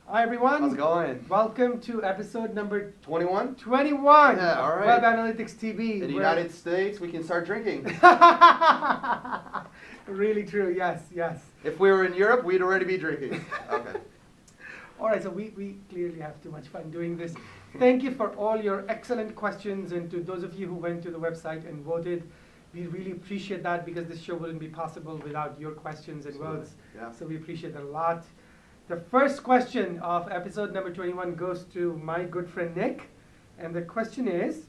Hi everyone. How's it going? Welcome to episode number 21? 21 Yeah, all right. Web Analytics TV. In the United States, we can start drinking. Really true, yes. If we were in Europe, we'd already be drinking. Okay. All right, so we clearly have too much fun doing this. Thank you for all your excellent questions, and to those of you who went to the website and voted. We really appreciate that because this show wouldn't be possible without your questions and votes. Yeah. So we appreciate that a lot. The first question of episode number 21 goes to my good friend Nick. And the question is,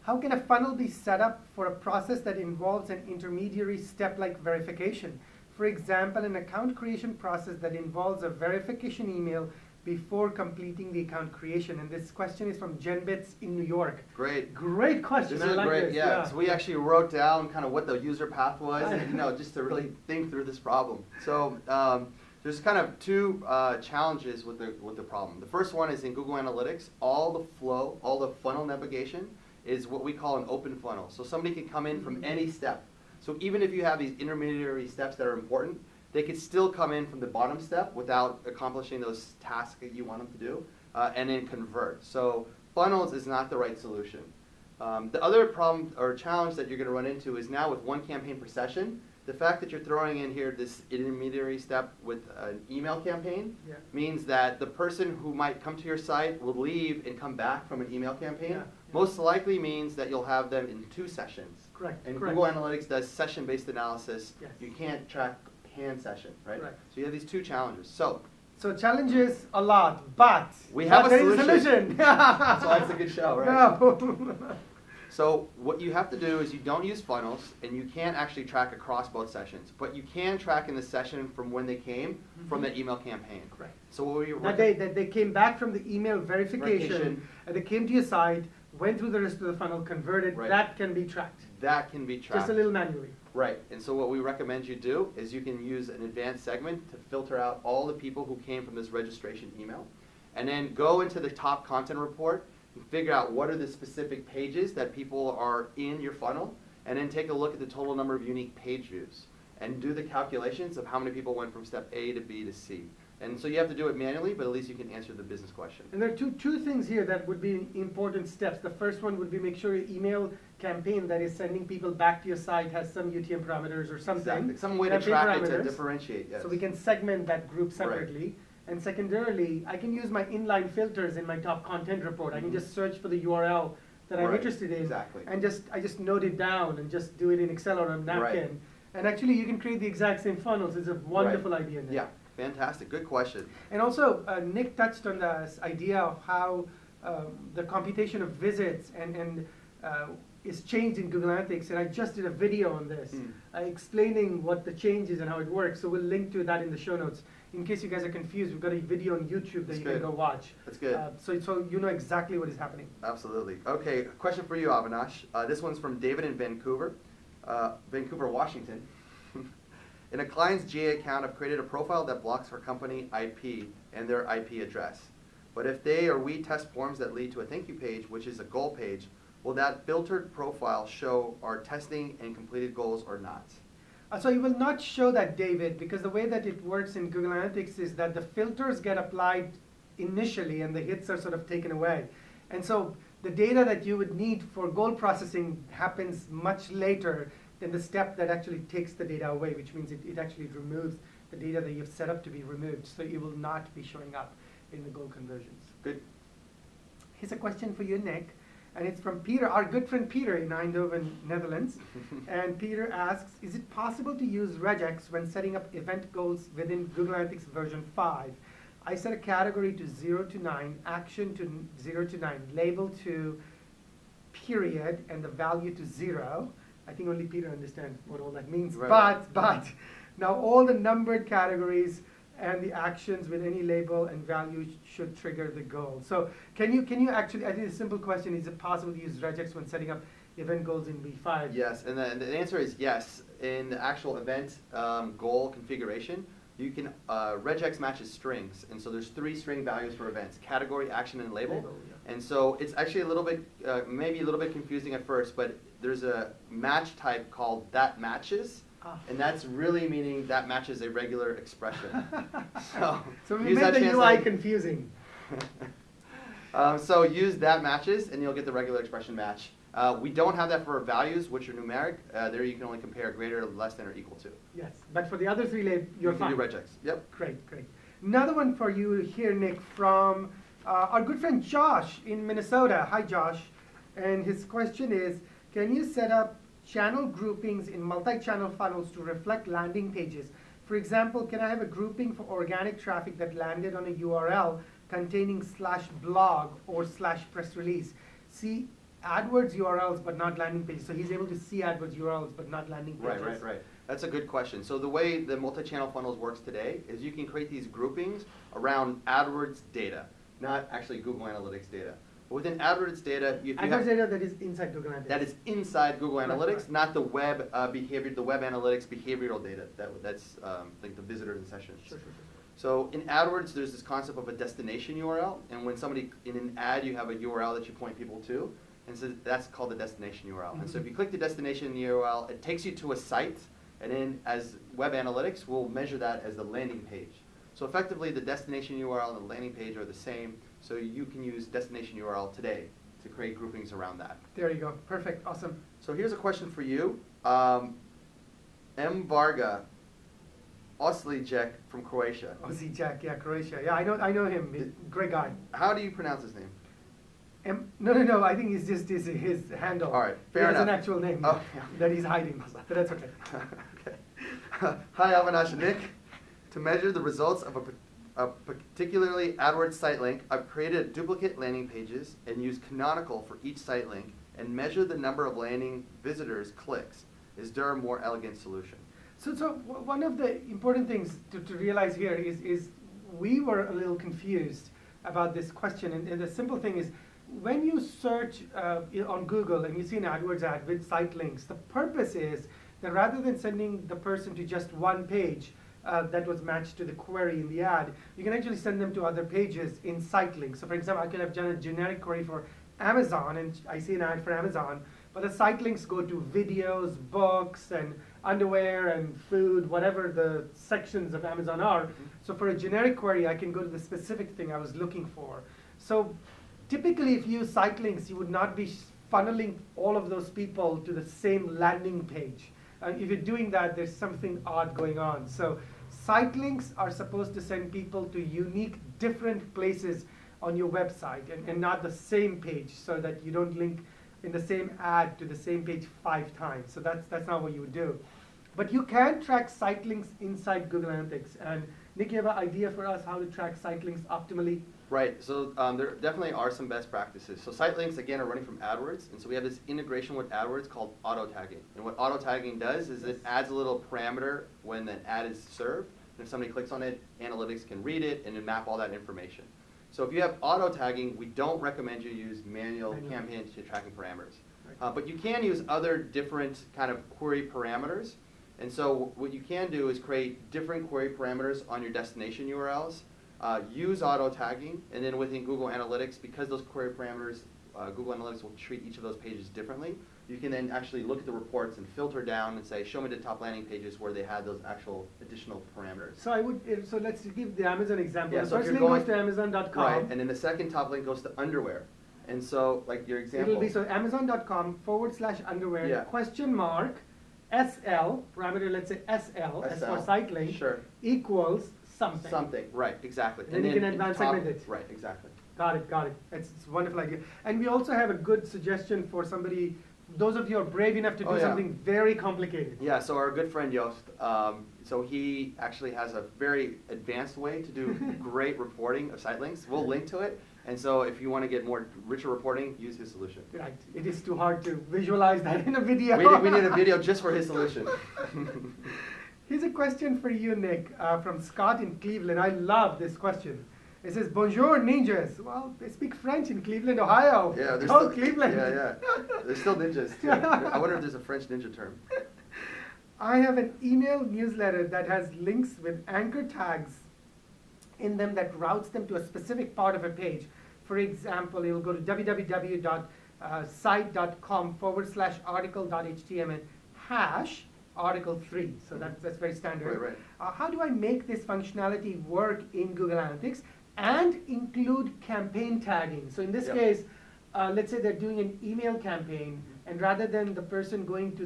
how can a funnel be set up for a process that involves an intermediary step like verification? For example, an account creation process that involves a verification email before completing the account creation. And this question is from JenBits in New York. Great. Great question. This is great, yeah. So we actually wrote down kind of what the user path was, and just to really think through this problem. So there's kind of two challenges with the problem. The first one is in Google Analytics, all the flow, all the funnel navigation is what we call an open funnel. So somebody can come in from any step. So even if you have these intermediary steps that are important, they could still come in from the bottom step without accomplishing those tasks that you want them to do, and then convert. So funnels is not the right solution. The other problem or challenge that you're going to run into is now with one campaign per session, the fact that you're throwing in here this intermediary step with an email campaign means that the person who might come to your site will leave and come back from an email campaign. Most likely means that you'll have them in 2 sessions. Correct. And Google Analytics does session-based analysis. Yes. You can't track hand session, right? Correct. So you have these 2 challenges. So challenges a lot, but we have a there is solution. That's why it's a good show, right? No. So what you have to do is you don't use funnels, and you can't actually track across both sessions, but you can track in the session from when they came from the email campaign. Correct. So what we That they came back from the email verification, and they came to your site, went through the rest of the funnel, converted. Right. That can be tracked. That can be tracked. Just a little manually. Right, and so what we recommend you do is you can use an advanced segment to filter out all the people who came from this registration email, and then go into the top content report and figure out what are the specific pages that people are in your funnel, and then take a look at the total number of unique page views, and do the calculations of how many people went from step A to B to C. And so you have to do it manually, but at least you can answer the business question. And there are two things here that would be important steps. The first one would be make sure your email campaign that is sending people back to your site has some UTM parameters or something. Exactly. Some way to track it, to differentiate, yes. So we can segment that group separately. Right. And secondarily, I can use my inline filters in my top content report. I can just search for the URL that I'm interested in. Exactly. And I just note it down and just do it in Excel or a napkin. And actually you can create the exact same funnels. It's a wonderful idea, Nick. Yeah. Fantastic. Good question. And also, Nick touched on this idea of how the computation of visits and is changed in Google Analytics, and I just did a video on this, explaining what the change is and how it works. So we'll link to that in the show notes. In case you guys are confused, we've got a video on YouTube that you can go watch. That's good. So you know exactly what is happening. Absolutely. Okay, a question for you, Avinash. This one's from David in Vancouver, Washington. In a client's GA account, I've created a profile that blocks for company IP and their IP address. But if they or we test forms that lead to a thank you page, which is a goal page, will that filtered profile show our testing and completed goals or not? So you will not show that, David, because the way that it works in Google Analytics is that the filters get applied initially and the hits are sort of taken away. And so the data that you would need for goal processing happens much later than the step that actually takes the data away, which means it actually removes the data that you've set up to be removed. So it will not be showing up in the goal conversions. Good. Here's a question for you, Nick. And it's from Peter, our good friend Peter in Eindhoven, Netherlands. And Peter asks, is it possible to use regex when setting up event goals within Google Analytics version 5? I set a category to 0 to 9, action to 0 to 9, label to period, and the value to 0. I think only Peter understands what all that means. Right. But now all the numbered categories and the actions with any label and value should trigger the goal. So can you actually, I think a simple question, is it possible to use regex when setting up event goals in V5? Yes, and the answer is yes. In the actual event goal configuration, you can, regex matches strings, and so there's 3 string values for events: category, action, and label. And so it's actually a little bit, maybe a little bit confusing at first, but there's a match type called that matches, And that's really meaning that matches a regular expression. So we use made that the UI translate. confusing. So use that matches, and you'll get the regular expression match. We don't have that for values, which are numeric. There you can only compare greater, less than, or equal to. Yes, but for the other three, you're you fine. can do regex. Yep. Great, great. Another one for you here, Nick, from our good friend Josh in Minnesota. Hi, Josh. And his question is, can you set up channel groupings in multi-channel funnels to reflect landing pages? For example, can I have a grouping for organic traffic that landed on a URL containing /blog or /press release? See AdWords URLs but not landing pages. So he's able to see AdWords URLs but not landing pages. Right. That's a good question. So the way the multi-channel funnels works today is you can create these groupings around AdWords data, not actually Google Analytics data. But within AdWords data, AdWords data that is inside Google Analytics. That is inside Google Analytics, right. Not the web behavior, the web analytics behavioral data. That's like the visitors and sessions. Sure. So in AdWords, there's this concept of a destination URL, and when somebody in an ad, you have a URL that you point people to, and so that's called the destination URL. And so if you click the destination URL, it takes you to a site, and then as web analytics, we'll measure that as the landing page. So effectively, the destination URL and the landing page are the same, so you can use destination URL today to create groupings around that. There you go. Perfect. Awesome. So here's a question for you. M. Varga Oslijek from Croatia. Oslijek, yeah, Croatia. Yeah, I know him. Great guy. How do you pronounce his name? No. I think it's just his handle. All right, fair he enough. has an actual name that he's hiding, but that's okay. Okay. Hi, Avinash and Nick. To measure the results of a particularly AdWords site link, I've created duplicate landing pages and used canonical for each site link and measure the number of landing visitors clicks. Is there a more elegant solution? So one of the important things to realize here is we were a little confused about this question, and the simple thing is, when you search on Google and you see an AdWords ad with site links, the purpose is that rather than sending the person to just one page that was matched to the query in the ad, you can actually send them to other pages in site links. So for example, I could have done a generic query for Amazon, and I see an ad for Amazon, but the site links go to videos, books, and underwear, and food, whatever the sections of Amazon are. So for a generic query, I can go to the specific thing I was looking for. So typically, if you use site links, you would not be funneling all of those people to the same landing page. If you're doing that, there's something odd going on. So site links are supposed to send people to unique, different places on your website, and not the same page, so that you don't link in the same ad to the same page 5 times. So that's not what you would do. But you can track site links inside Google Analytics. And Nick, you have an idea for us how to track site links optimally? Right, so there definitely are some best practices. So site links, again, are running from AdWords, and so we have this integration with AdWords called auto-tagging. And what auto-tagging does is it adds a little parameter when the ad is served, and if somebody clicks on it, analytics can read it and then map all that information. So if you have auto-tagging, we don't recommend you use manual campaign tracking parameters. But you can use other different kind of query parameters. And so what you can do is create different query parameters on your destination URLs. Use auto-tagging, and then within Google Analytics, because those query parameters, Google Analytics will treat each of those pages differently. You can then actually look at the reports and filter down and say, show me the top landing pages where they had those actual additional parameters. So let's give the Amazon example. Yeah, the so first if link you're goes to Amazon.com. Right, and then the second top link goes to underwear. And so, like your example. It'll be so Amazon.com/underwear, Yeah. question mark, SL, parameter, let's say SL, as for site link, Sure. equals something. Something, right, exactly. And then you can advance segment it. Right, exactly. Got it. It's a wonderful idea. And we also have a good suggestion for somebody, those of you who are brave enough to do something very complicated. Yeah, so our good friend Joost, so he actually has a very advanced way to do great reporting of site links. We'll link to it. And so if you want to get more richer reporting, use his solution. Right. It is too hard to visualize that in a video. We need a video just for his solution. Here's a question for you, Nick, from Scott in Cleveland. I love this question. It says, "Bonjour, ninjas." Well, they speak French in Cleveland, Ohio. Yeah, they're still, still Cleveland. Yeah. They're still ninjas, too. I wonder if there's a French ninja term. I have an email newsletter that has links with anchor tags in them that routes them to a specific part of a page. For example, it will go to www.site.com/article.html hash Article 3, so that's very standard. Right. How do I make this functionality work in Google Analytics and include campaign tagging? So in this Yep. case, let's say they're doing an email campaign, and rather than the person going to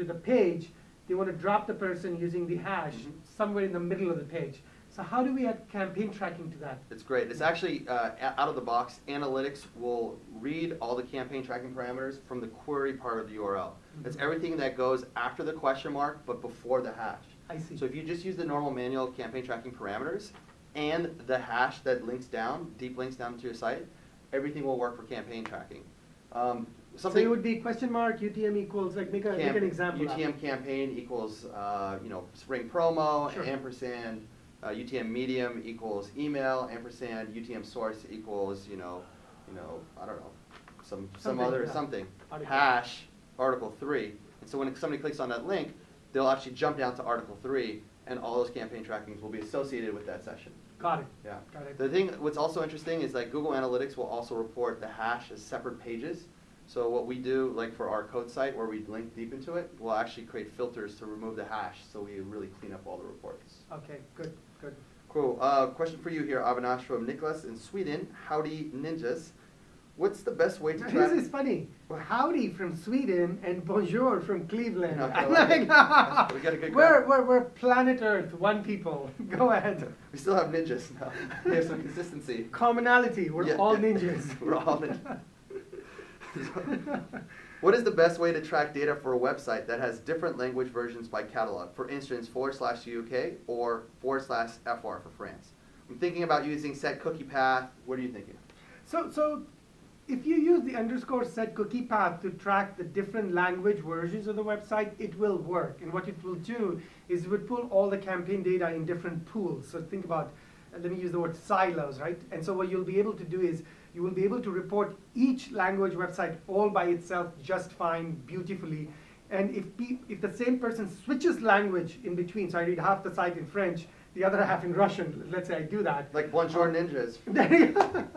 the page, they want to drop the person using the hash somewhere in the middle of the page. So how do we add campaign tracking to that? It's great. It's actually, out of the box, analytics will read all the campaign tracking parameters from the query part of the URL. It's everything that goes after the question mark, but before the hash. I see. So if you just use the normal manual campaign tracking parameters and the hash that links down, deep links down to your site, everything will work for campaign tracking. So it would be question mark, UTM equals, like make an example. UTM campaign equals, spring promo, Sure. ampersand, UTM medium equals email, ampersand, UTM source equals, I don't know, some Something, other yeah. something, Article. hash, article 3. And so when somebody clicks on that link, they'll actually jump down to article 3, and all those campaign trackings will be associated with that session. Got it. Yeah. Got it. The thing, what's also interesting is like Google Analytics will also report the hash as separate pages. So what we do, like for our code site where we link deep into it, we'll actually create filters to remove the hash, so we really clean up all the reports. Okay, good. Cool. Question for you here, Avinash, from Nicholas in Sweden. Howdy, ninjas. What's the best way to track? This is funny. Howdy from Sweden and bonjour from Cleveland. Okay, we got a good guy. We're planet Earth, one people. Go ahead. We still have ninjas now. We have some consistency. Commonality. We're all ninjas. We're all ninjas. What is the best way to track data for a website that has different language versions by catalog? For instance, /UK or /FR for France. I'm thinking about using set cookie path. What are you thinking? So if you use the _set cookie path to track the different language versions of the website, it will work. And what it will do is it would pull all the campaign data in different pools. So think about, let me use the word silos, right? And so what you'll be able to do is you will be able to report each language website all by itself just fine, beautifully. And if the same person switches language in between, so I read half the site in French, the other half in Russian, let's say I do that. Like bonjour ninjas. There you go.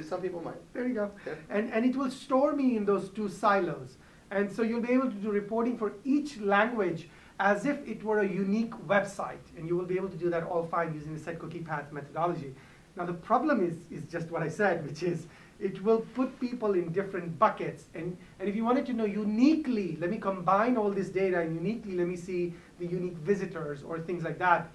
Some people might. There you go. Okay. And it will store me in those two silos. And so you'll be able to do reporting for each language as if it were a unique website. And you will be able to do that all fine using the set cookie path methodology. Now the problem is just what I said, which is it will put people in different buckets. And if you wanted to know uniquely, let me combine all this data and uniquely let me see the unique visitors or things like that,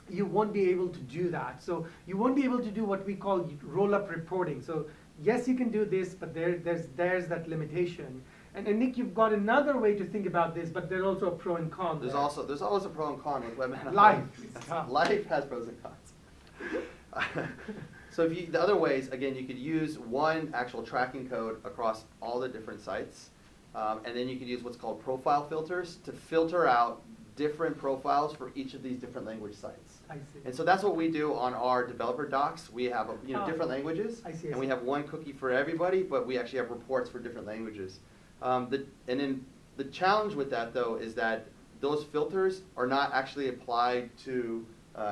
you won't be able to do that. So you won't be able to do what we call roll-up reporting. So yes, you can do this, but there's that limitation. And Nick, you've got another way to think about this, but there's also a pro and con. There's always a pro and con with web analytics. Life. Life has pros and cons. So the other ways, again, you could use one actual tracking code across all the different sites, and then you could use what's called profile filters to filter out different profiles for each of these different language sites. I see. And so that's what we do on our developer docs. We have different languages, I see. and we have one cookie for everybody, but we actually have reports for different languages. And then the challenge with that, though, is that those filters are not actually applied to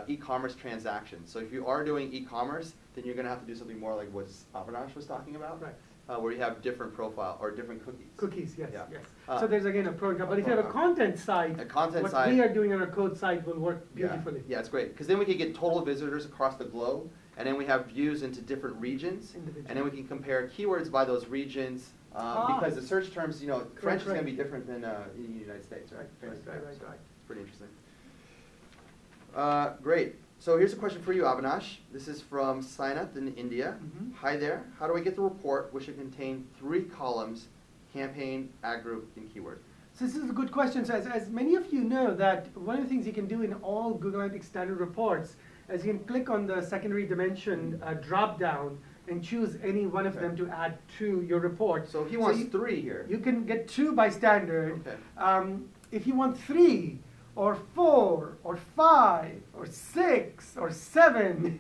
e-commerce transactions. So if you are doing e-commerce, then you're going to have to do something more like what Avinash was talking about, Right. Where you have different profile or different cookies. Cookies, yes, Yeah. yes. So there's again a pro and con. But if you have a content site, what we are doing on our code site will work beautifully. Yeah, it's great. Because then we can get total visitors across the globe, and then we have views into different regions, and then we can compare keywords by those regions, because the search terms, French is going to be different than in the United States, right? Right. It's pretty interesting. Great. So here's a question for you, Avinash. This is from Sainath in India. Hi there. How do I get the report which should contain 3 columns, campaign, ad group, and keyword? So this is a good question. So as many of you know, that one of the things you can do in all Google Analytics standard reports is you can click on the secondary dimension drop down and choose any one of them to add to your report. So he wants 3 here. You can get 2 by standard. Okay. If you want 3, or 4, or 5, or 6, or 7,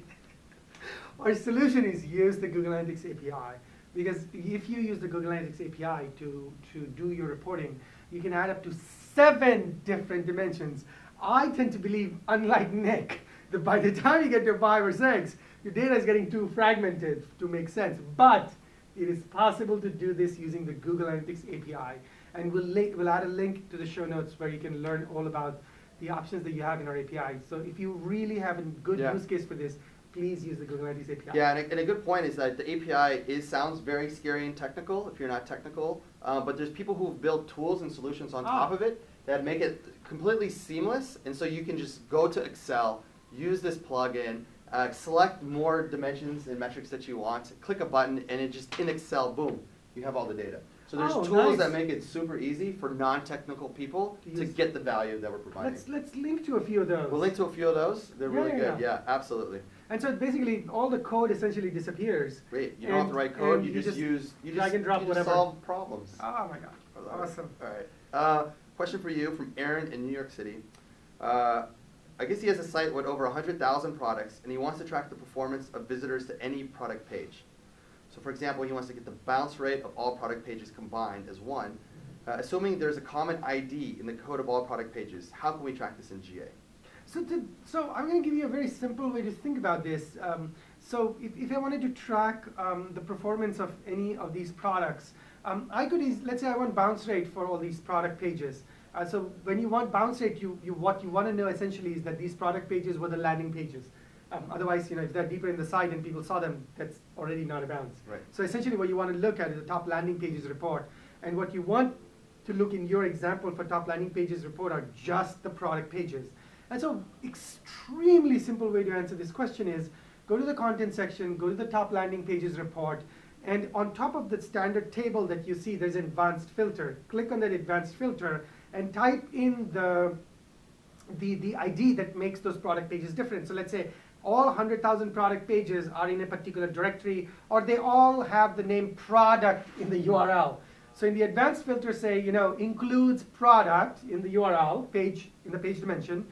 our solution is use the Google Analytics API. Because if you use the Google Analytics API to do your reporting, you can add up to 7 different dimensions. I tend to believe, unlike Nick, that by the time you get to 5 or 6, your data is getting too fragmented to make sense. But it is possible to do this using the Google Analytics API. And we'll add a link to the show notes where you can learn all about the options that you have in our API. So if you really have a good use case for this, please use the Google Analytics API. Yeah, and a good point is that the API sounds very scary and technical if you're not technical, but there's people who've built tools and solutions on top of it that make it completely seamless, and so you can just go to Excel, use this plugin, select more dimensions and metrics that you want, click a button, and it just in Excel, boom, you have all the data. So there's tools that make it super easy for non-technical people to get the value that we're providing. Let's link to a few of those. We'll link to a few of those. They're really good. Yeah, absolutely. And so basically, all the code essentially disappears. Great. You don't have to write code. You just drag and drop whatever. Solve problems. Oh my God! Awesome. All right. Question for you from Aaron in New York City. I guess he has a site with over 100,000 products, and he wants to track the performance of visitors to any product page. So for example, he wants to get the bounce rate of all product pages combined as one. Assuming there's a common ID in the code of all product pages, how can we track this in GA? So I'm going to give you a very simple way to think about this. So if I wanted to track the performance of any of these products, I could, let's say I want bounce rate for all these product pages. So when you want bounce rate, what you want to know essentially is that these product pages were the landing pages. Otherwise, if they're deeper in the site and people saw them, that's already not a bounce. Right. So essentially what you want to look at is the top landing pages report. And what you want to look in your example for top landing pages report are just the product pages. And so extremely simple way to answer this question is go to the content section, go to the top landing pages report, and on top of the standard table that you see, there's an advanced filter. Click on that advanced filter and type in the ID that makes those product pages different. So let's say all 100,000 product pages are in a particular directory, or they all have the name product in the URL. So in the advanced filter, say, includes product in the URL page, in the page dimension,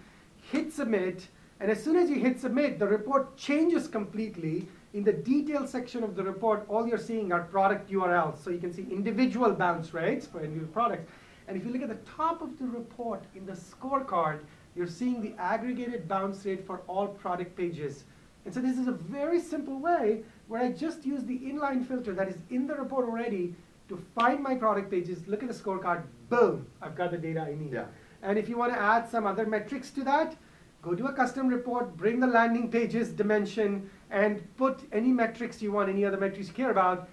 hit submit, and as soon as you hit submit, the report changes completely. In the detail section of the report, all you're seeing are product URLs. So you can see individual bounce rates for individual products. And if you look at the top of the report in the scorecard, you're seeing the aggregated bounce rate for all product pages. And so this is a very simple way where I just use the inline filter that is in the report already to find my product pages, look at the scorecard, boom, I've got the data I need. Yeah. And if you want to add some other metrics to that, go do a custom report, bring the landing pages dimension, and put any metrics you want, any other metrics you care about,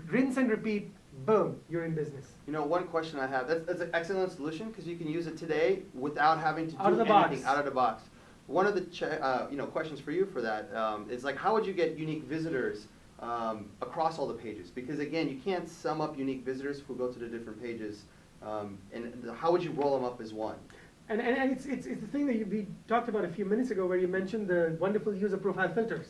rinse and repeat, boom, you're in business. One question I have, that's an excellent solution because you can use it today without having to do anything out of the box. One of the questions for you for that is like, how would you get unique visitors across all the pages? Because again, you can't sum up unique visitors who go to the different pages. And how would you roll them up as one? And it's the thing that we talked about a few minutes ago where you mentioned the wonderful user profile filters.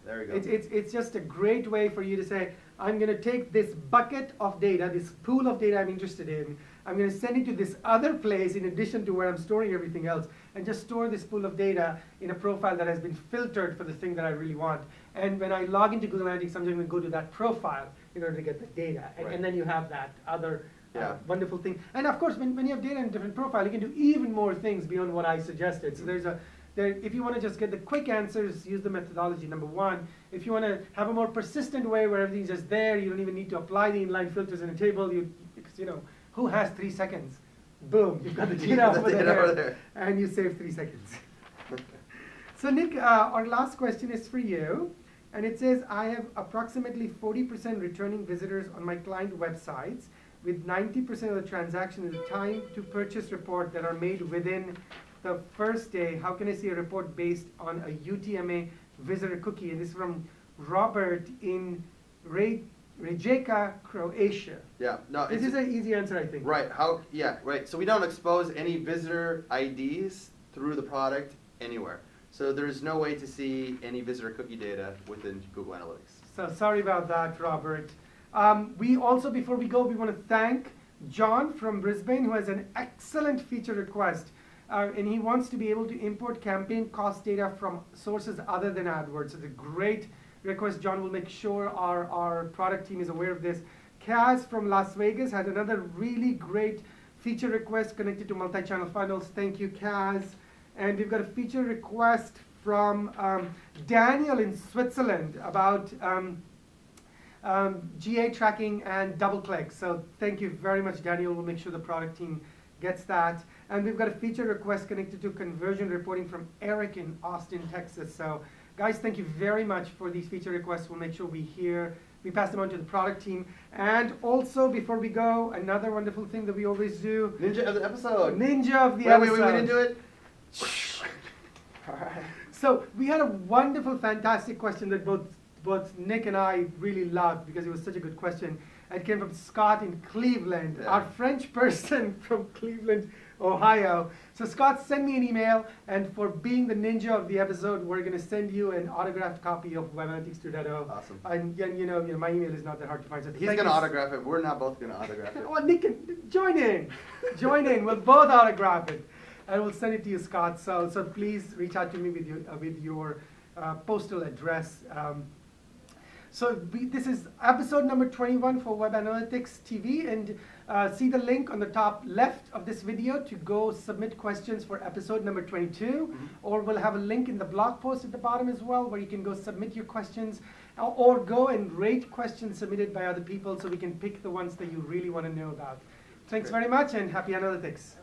There we go. It's just a great way for you to say, I'm going to take this bucket of data, this pool of data I'm interested in, I'm going to send it to this other place in addition to where I'm storing everything else, and just store this pool of data in a profile that has been filtered for the thing that I really want. And when I log into Google Analytics, I'm going to go to that profile in order to get the data. And then you have that other wonderful thing. And of course, when you have data in a different profile, you can do even more things beyond what I suggested. So if you want to just get the quick answers, use the methodology number one. If you want to have a more persistent way where everything's just there, you don't even need to apply the inline filters in a table, because who has 3 seconds? Boom, you've got the data over there, and you save 3 seconds. So Nick, our last question is for you. And it says, I have approximately 40% returning visitors on my client websites, with 90% of the transactions in the time to purchase report that are made within the first day. How can I see a report based on a UTMA visitor cookie? And this is from Robert in Rijeka, Croatia. Yeah, no, this is an easy answer, I think. Right. Right. So we don't expose any visitor IDs through the product anywhere. So there's no way to see any visitor cookie data within Google Analytics. So sorry about that, Robert. We also, before we go, we want to thank John from Brisbane, who has an excellent feature request. And he wants to be able to import campaign cost data from sources other than AdWords. It's a great request. John will make sure our product team is aware of this. Kaz from Las Vegas had another really great feature request connected to multi-channel funnels. Thank you, Kaz. And we've got a feature request from Daniel in Switzerland about GA tracking, and double click. So thank you very much, Daniel. We'll make sure the product team gets that. And we've got a feature request connected to conversion reporting from Eric in Austin, Texas. So guys, thank you very much for these feature requests. We'll make sure we pass them on to the product team. And also, before we go, another wonderful thing that we always do. Ninja of the episode. Ninja of the episode. Wait, we didn't do it? All right. So we had a wonderful, fantastic question that both Nick and I really loved because it was such a good question. It came from Scott in Cleveland, our French person from Cleveland, Ohio. So Scott, send me an email, and for being the ninja of the episode, we're going to send you an autographed copy of Web Analytics 2.0. Awesome. And you know, my email is not that hard to find. So he's going to autograph it. We're not both going to autograph it. Well, Nick, join in. Join in. We'll both autograph it. And we'll send it to you, Scott. So please reach out to me with your postal address. This is episode number 21 for Web Analytics TV, and see the link on the top left of this video to go submit questions for episode number 22, or we'll have a link in the blog post at the bottom as well where you can go submit your questions, or go and rate questions submitted by other people so we can pick the ones that you really want to know about. Thanks very much, and happy analytics.